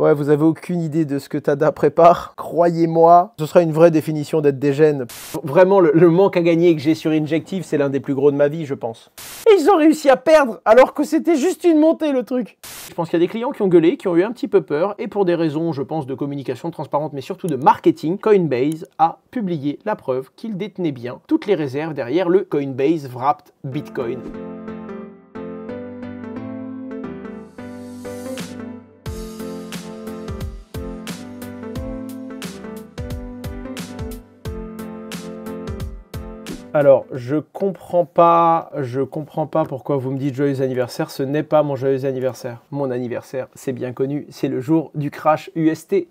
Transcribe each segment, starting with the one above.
Ouais, vous avez aucune idée de ce que Tada prépare. Croyez-moi, ce sera une vraie définition d'être des gènes. Vraiment, le manque à gagner que j'ai sur Injective, c'est l'un des plus gros de ma vie, je pense. Et ils ont réussi à perdre, alors que c'était juste une montée, le truc. Je pense qu'il y a des clients qui ont gueulé, qui ont eu un petit peu peur, et pour des raisons, je pense, de communication transparente, mais surtout de marketing, Coinbase a publié la preuve qu'il détenait bien toutes les réserves derrière le Coinbase Wrapped Bitcoin. Alors, je comprends pas pourquoi vous me dites joyeux anniversaire. Ce n'est pas mon joyeux anniversaire. Mon anniversaire, c'est bien connu, c'est le jour du crash UST.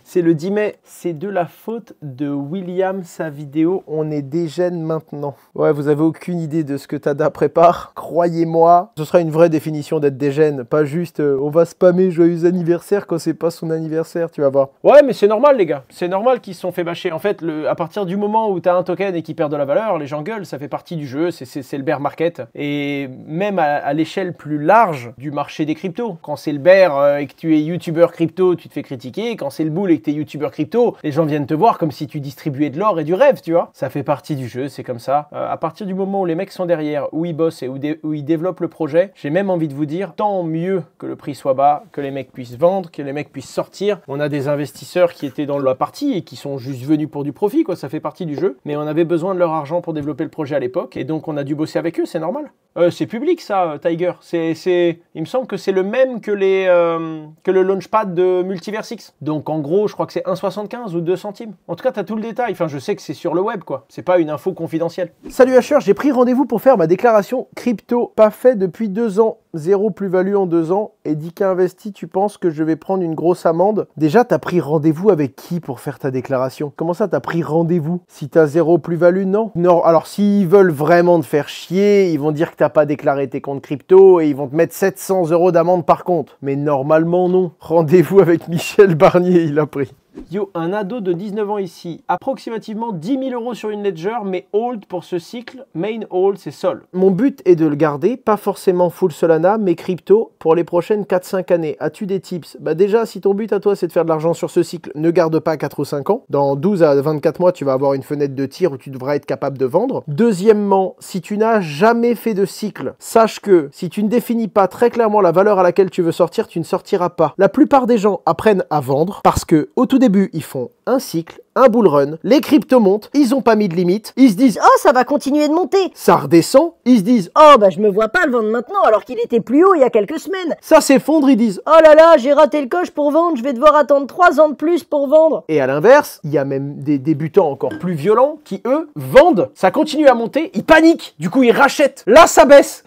C'est le 10 mai. C'est de la faute de William, sa vidéo. On est des gènes maintenant. Ouais, vous avez aucune idée de ce que Tada prépare. Croyez-moi, ce sera une vraie définition d'être des gènes. Pas juste on va spammer joyeux anniversaire quand c'est pas son anniversaire, tu vas voir. Ouais, mais c'est normal, les gars. C'est normal qu'ils se sont fait bâcher. En fait, à partir du moment où tu as un token et qui perd de la valeur, les gens gueulent, ça fait partie du jeu, c'est le bear market. Et même à l'échelle plus large du marché des cryptos, quand c'est le bear et que tu es youtubeur crypto, tu te fais critiquer, quand c'est le bull et que tu es youtubeur crypto, les gens viennent te voir comme si tu distribuais de l'or et du rêve, tu vois. Ça fait partie du jeu, c'est comme ça. À partir du moment où les mecs sont derrière, où ils bossent et où ils développent le projet, j'ai même envie de vous dire, tant mieux que le prix soit bas, que les mecs puissent vendre, que les mecs puissent sortir. On a des investisseurs qui étaient dans la partie et qui sont juste venus pour du profit, quoi, ça fait partie du jeu. Mais on avait besoin de leur argent pour développer le projet à l'époque, et donc on a dû bosser avec eux, c'est normal. C'est public ça, Tiger. Il me semble que c'est le même que le launchpad de Multiversix. Donc en gros, je crois que c'est 1,75 ou 2 centimes. En tout cas, tu as tout le détail. Enfin, je sais que c'est sur le web, quoi. C'est pas une info confidentielle. Salut Asher, j'ai pris rendez-vous pour faire ma déclaration crypto. Pas fait depuis 2 ans. Zéro plus-value en 2 ans. Et 10K investi, tu penses que je vais prendre une grosse amende? Déjà, t'as pris rendez-vous avec qui pour faire ta déclaration? Comment ça, t'as pris rendez-vous? Si t'as zéro plus-value, non? Non, alors s'ils veulent vraiment te faire chier, ils vont dire que t'as pas déclaré tes comptes crypto et ils vont te mettre 700 € d'amende par compte. Mais normalement, non. Rendez-vous avec Michel Barnier, il a pris. Yo, un ado de 19 ans ici, approximativement 10 000 € sur une ledger, mais hold pour ce cycle, main hold c'est Sol. Mon but est de le garder, pas forcément full Solana, mais crypto pour les prochaines 4-5 années. As-tu des tips? Bah déjà, si ton but à toi c'est de faire de l'argent sur ce cycle, ne garde pas 4 ou 5 ans. Dans 12 à 24 mois, tu vas avoir une fenêtre de tir où tu devras être capable de vendre. Deuxièmement, si tu n'as jamais fait de cycle, sache que si tu ne définis pas très clairement la valeur à laquelle tu veux sortir, tu ne sortiras pas. La plupart des gens apprennent à vendre parce que au tout début, ils font un cycle, un bull run, les cryptos montent, ils ont pas mis de limite, ils se disent « Oh, ça va continuer de monter !» Ça redescend, ils se disent « Oh, bah je me vois pas le vendre maintenant alors qu'il était plus haut il y a quelques semaines !» Ça s'effondre, ils disent « Oh là là, j'ai raté le coche pour vendre, je vais devoir attendre 3 ans de plus pour vendre !» Et à l'inverse, il y a même des débutants encore plus violents qui, eux, vendent, ça continue à monter, ils paniquent, du coup ils rachètent, là ça baisse.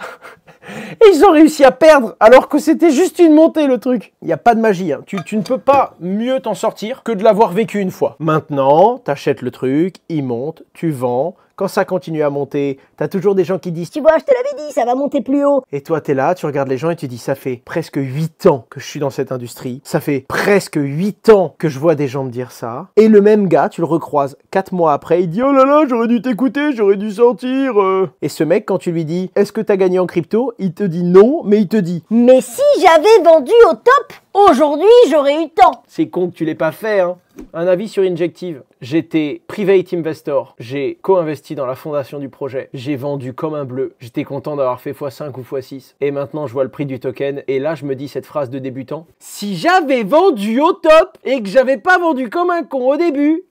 Et ils ont réussi à perdre alors que c'était juste une montée le truc. Il n'y a pas de magie, hein. Tu ne peux pas mieux t'en sortir que de l'avoir vécu une fois. Maintenant, t'achètes le truc, il monte, tu vends. Quand ça continue à monter, t'as toujours des gens qui disent « Tu vois, je te l'avais dit, ça va monter plus haut !» Et toi, t'es là, tu regardes les gens et tu dis « Ça fait presque 8 ans que je suis dans cette industrie. Ça fait presque 8 ans que je vois des gens me dire ça. » Et le même gars, tu le recroises 4 mois après, il dit « Oh là là, j'aurais dû t'écouter, j'aurais dû sortir !» Et ce mec, quand tu lui dis « Est-ce que t'as gagné en crypto ?» Il te dit non, mais il te dit « Mais si j'avais vendu au top, aujourd'hui, j'aurais eu tant !» C'est con que tu l'aies pas fait, hein. Un avis sur Injective. J'étais private investor. J'ai co-investi dans la fondation du projet. J'ai vendu comme un bleu. J'étais content d'avoir fait x5 ou x6. Et maintenant, je vois le prix du token. Et là, je me dis cette phrase de débutant. Si j'avais vendu au top et que j'avais pas vendu comme un con au début,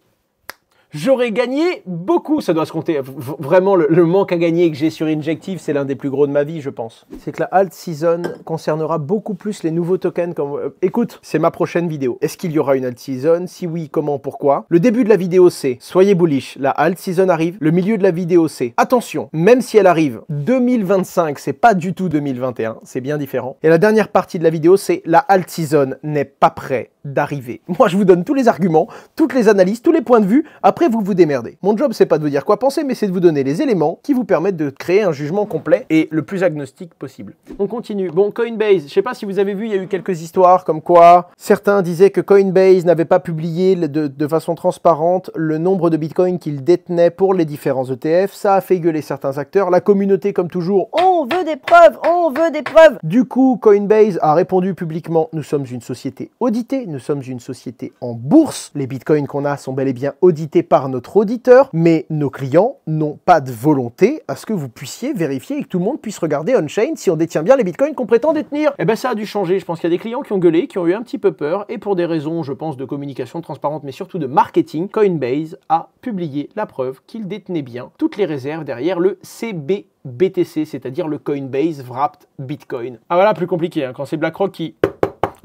j'aurais gagné beaucoup. Ça doit se compter. Vraiment, le manque à gagner que j'ai sur Injective, c'est l'un des plus gros de ma vie, je pense. C'est que la alt season concernera beaucoup plus les nouveaux tokens. Écoute, c'est ma prochaine vidéo. Est-ce qu'il y aura une alt season? Si oui, comment, pourquoi? Le début de la vidéo, c'est soyez bullish. La alt season arrive. Le milieu de la vidéo, c'est attention, même si elle arrive 2025, c'est pas du tout 2021. C'est bien différent. Et la dernière partie de la vidéo, c'est la alt season n'est pas prêt d'arriver. Moi, je vous donne tous les arguments, toutes les analyses, tous les points de vue. Après, vous vous démerdez. Mon job, c'est pas de vous dire quoi penser, mais c'est de vous donner les éléments qui vous permettent de créer un jugement complet et le plus agnostique possible. On continue. Bon, Coinbase, je sais pas si vous avez vu, il y a eu quelques histoires comme quoi certains disaient que Coinbase n'avait pas publié de façon transparente le nombre de bitcoins qu'il détenait pour les différents ETF. Ça a fait gueuler certains acteurs. La communauté, comme toujours, on veut des preuves, on veut des preuves. Du coup, Coinbase a répondu publiquement, nous sommes une société auditée, nous sommes une société en bourse. Les bitcoins qu'on a sont bel et bien audités par notre auditeur, mais nos clients n'ont pas de volonté à ce que vous puissiez vérifier et que tout le monde puisse regarder on-chain si on détient bien les bitcoins qu'on prétend détenir. Eh ben ça a dû changer. Je pense qu'il y a des clients qui ont gueulé, qui ont eu un petit peu peur, et pour des raisons, je pense, de communication transparente, mais surtout de marketing, Coinbase a publié la preuve qu'il détenait bien toutes les réserves derrière le CBBTC, c'est-à-dire le Coinbase Wrapped Bitcoin. Ah voilà, plus compliqué, hein, quand c'est BlackRock qui...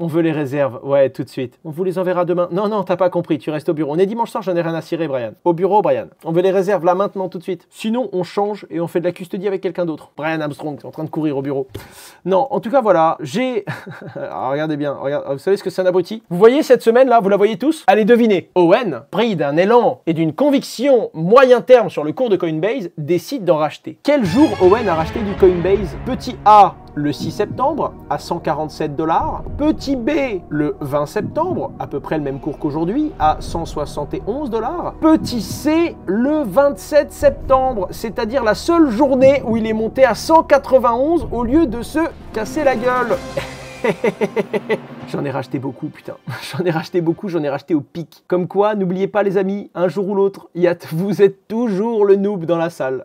On veut les réserves, ouais, tout de suite. On vous les enverra demain. Non, non, t'as pas compris, tu restes au bureau. On est dimanche soir, j'en ai rien à cirer, Brian. Au bureau, Brian. On veut les réserves là, maintenant, tout de suite. Sinon, on change et on fait de la custodie avec quelqu'un d'autre. Brian Armstrong, est en train de courir au bureau. Non, en tout cas, voilà, j'ai... Alors, regardez bien, vous savez ce que c'est un abruti? Vous voyez cette semaine, là, vous la voyez tous? Allez, devinez. Owen, pris d'un élan et d'une conviction moyen terme sur le cours de Coinbase, décide d'en racheter. Quel jour Owen a racheté du Coinbase? Petit A, le 6 septembre, à 147 $. Petit B, le 20 septembre, à peu près le même cours qu'aujourd'hui, à 171 $. Petit C, le 27 septembre, c'est-à-dire la seule journée où il est monté à 191 au lieu de se casser la gueule. J'en ai racheté beaucoup, putain. J'en ai racheté beaucoup, j'en ai racheté au pic. Comme quoi, n'oubliez pas les amis, un jour ou l'autre, vous êtes toujours le noob dans la salle.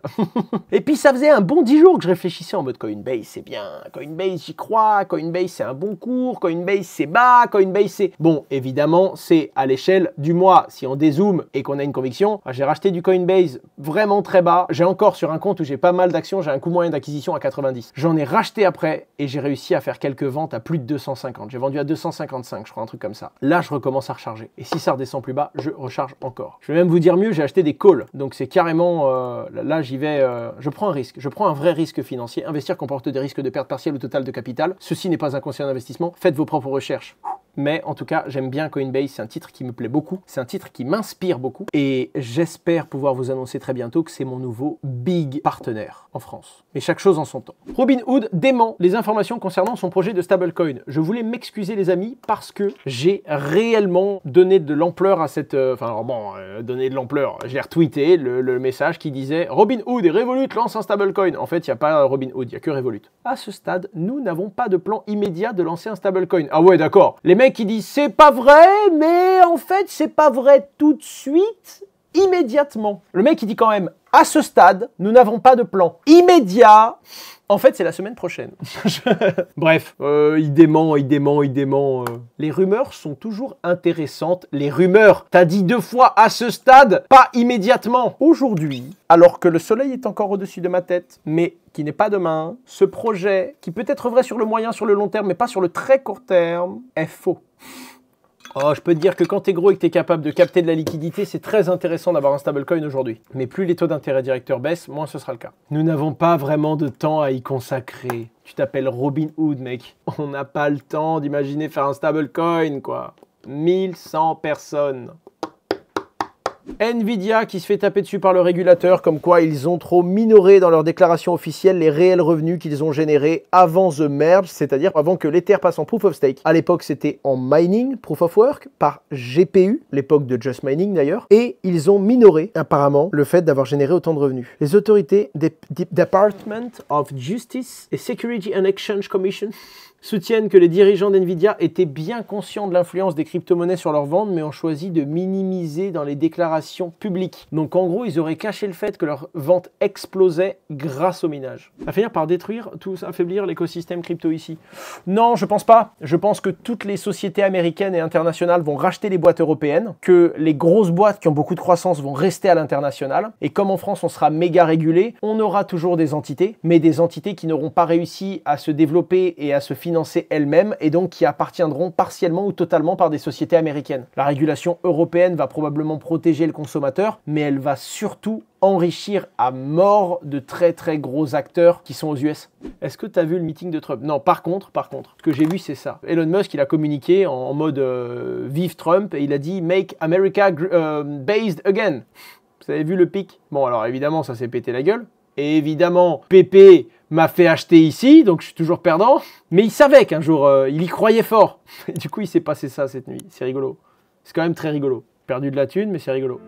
Et puis ça faisait un bon 10 jours que je réfléchissais en mode Coinbase, c'est bien. Coinbase, j'y crois. Coinbase, c'est un bon cours. Coinbase, c'est bas. Coinbase, c'est... Bon, évidemment, c'est à l'échelle du mois. Si on dézoome et qu'on a une conviction, j'ai racheté du Coinbase vraiment très bas. J'ai encore sur un compte où j'ai pas mal d'actions, j'ai un coût moyen d'acquisition à 90. J'en ai racheté après et j'ai réussi à faire quelques ventes à plus de 250. J'ai vendu à 255, je crois, un truc comme ça. Là, je recommence à recharger. Et si ça redescend plus bas, je recharge encore. Je vais même vous dire mieux, j'ai acheté des calls. Donc c'est carrément... là, j'y vais... je prends un risque. Je prends un vrai risque financier. Investir comporte des risques de perte partielle ou totale de capital. Ceci n'est pas un conseil d'investissement. Faites vos propres recherches. Mais en tout cas, j'aime bien Coinbase, c'est un titre qui me plaît beaucoup, c'est un titre qui m'inspire beaucoup et j'espère pouvoir vous annoncer très bientôt que c'est mon nouveau big partenaire en France. Mais chaque chose en son temps. Robinhood dément les informations concernant son projet de stablecoin. Je voulais m'excuser les amis parce que j'ai réellement donné de l'ampleur à cette... donné de l'ampleur. J'ai retweeté le message qui disait « Robinhood et Revolut lancent un stablecoin ». En fait, il n'y a pas Robinhood, il n'y a que Revolut. À ce stade, nous n'avons pas de plan immédiat de lancer un stablecoin. Ah ouais, d'accord. Les mecs qui disent c'est pas vrai, mais en fait c'est pas vrai tout de suite, immédiatement. Le mec qui dit quand même à ce stade, nous n'avons pas de plan immédiat. En fait, c'est la semaine prochaine. Bref, il dément. Les rumeurs sont toujours intéressantes. Les rumeurs, t'as dit 2 fois à ce stade, pas immédiatement. Aujourd'hui, alors que le soleil est encore au-dessus de ma tête, mais qui n'est pas demain, ce projet, qui peut être vrai sur le moyen, sur le long terme, mais pas sur le très court terme, est faux. Oh, je peux te dire que quand t'es gros et que t'es capable de capter de la liquidité, c'est très intéressant d'avoir un stablecoin aujourd'hui. Mais plus les taux d'intérêt directeurs baissent, moins ce sera le cas. Nous n'avons pas vraiment de temps à y consacrer. Tu t'appelles Robinhood, mec. On n'a pas le temps d'imaginer faire un stablecoin, quoi. 1100 personnes. Nvidia qui se fait taper dessus par le régulateur comme quoi ils ont trop minoré dans leur déclaration officielle les réels revenus qu'ils ont générés avant the merge, c'est-à-dire avant que l'Ether passe en proof of stake. À l'époque, c'était en mining, proof of work, par GPU, l'époque de Just Mining d'ailleurs, et ils ont minoré apparemment le fait d'avoir généré autant de revenus. Les autorités Department of Justice et Security and Exchange Commission soutiennent que les dirigeants d'NVIDIA étaient bien conscients de l'influence des crypto-monnaies sur leur vente, mais ont choisi de minimiser dans les déclarations publiques. Donc en gros, ils auraient caché le fait que leur vente explosait grâce au minage. À finir par détruire, affaiblir l'écosystème crypto ici. Non, je pense pas. Je pense que toutes les sociétés américaines et internationales vont racheter les boîtes européennes, que les grosses boîtes qui ont beaucoup de croissance vont rester à l'international, et comme en France on sera méga régulé, on aura toujours des entités, mais des entités qui n'auront pas réussi à se développer et à se financer elles-mêmes et donc qui appartiendront partiellement ou totalement par des sociétés américaines. La régulation européenne va probablement protéger le consommateur, mais elle va surtout enrichir à mort de très très gros acteurs qui sont aux US. Est-ce que tu as vu le meeting de Trump? Non, par contre, ce que j'ai vu, c'est ça. Elon Musk, il a communiqué en mode vive Trump et il a dit « Make America based again ». Vous avez vu le pic? Bon, alors évidemment, ça s'est pété la gueule. Et évidemment, Pépé m'a fait acheter ici, donc je suis toujours perdant. Mais il savait qu'un jour, il y croyait fort. Et du coup, il s'est passé ça cette nuit. C'est rigolo. C'est quand même très rigolo. Perdu de la thune, mais c'est rigolo.